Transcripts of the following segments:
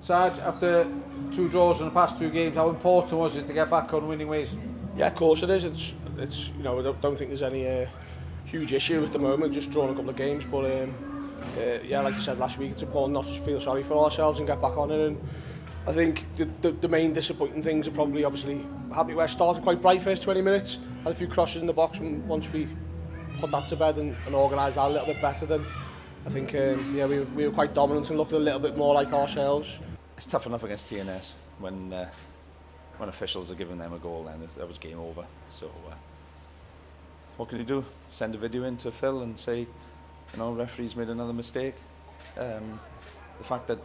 Sarge, after 2 draws in the past 2 games, how important was it to get back on winning ways? Yeah, of course it is. It's you know, I don't think there's any huge issue at the moment, just drawing a couple of games, but yeah, like you said last week, it's important not to feel sorry for ourselves and get back on it. And I think the main disappointing things are probably, obviously, Happy West started quite bright first 20 minutes, had a few crosses in the box, and once we put that to bed and organised that a little bit better, then I think yeah, we were quite dominant and looked a little bit more like ourselves. It's tough enough against TNS when officials are giving them a goal, then that was game over. So what can you do? Send a video in to Phil and say, you know, referee's made another mistake. The fact that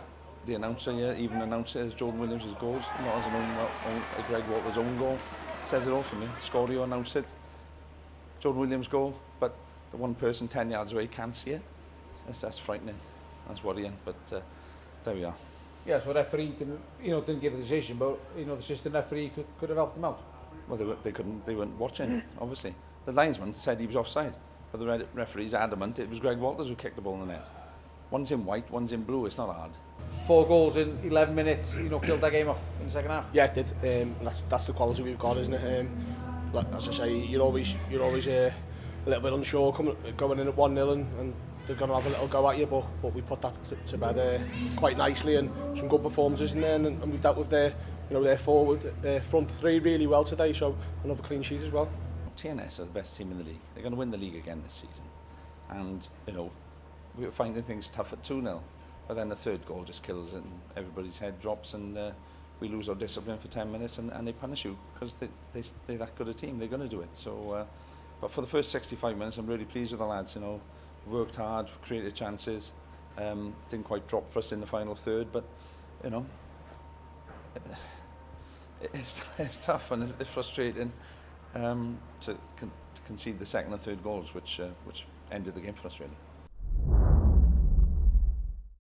the announcer here even announced it as Jordan Williams' goals, not as a Greg Walter's own goal, says it all for me. Scorio announced it, Jordan Williams' goal, but the one person 10 yards away can't see it. That's frightening. That's worrying. But there we are. Yeah, so the referee didn't give a decision, but the assistant referee could have helped them out. Well, they weren't watching, obviously. The linesman said he was offside, but the referee's adamant it was Greg Walters who kicked the ball in the net. One's in white, one's in blue. It's not hard. 4 goals in 11 minutes, killed that game off in the second half. Yeah, it did. That's the quality we've got, isn't it? Like, as I say, you're always a little bit unsure going in at 1-0 and they're going to have a little go at you, but we put that to bed quite nicely, and some good performances in there, and we've dealt with their front 3 really well today, so another clean sheet as well. TNS are the best team in the league. They're going to win the league again this season, and we were finding things tough at 2-0, but then the third goal just kills it and everybody's head drops, and we lose our discipline for 10 minutes and they punish you because they're that good a team. They're going to do it. So but for the first 65 minutes I'm really pleased with the lads. Worked hard, created chances, didn't quite drop for us in the final third, but it's tough and it's frustrating to concede the second and third goals, which ended the game for us really.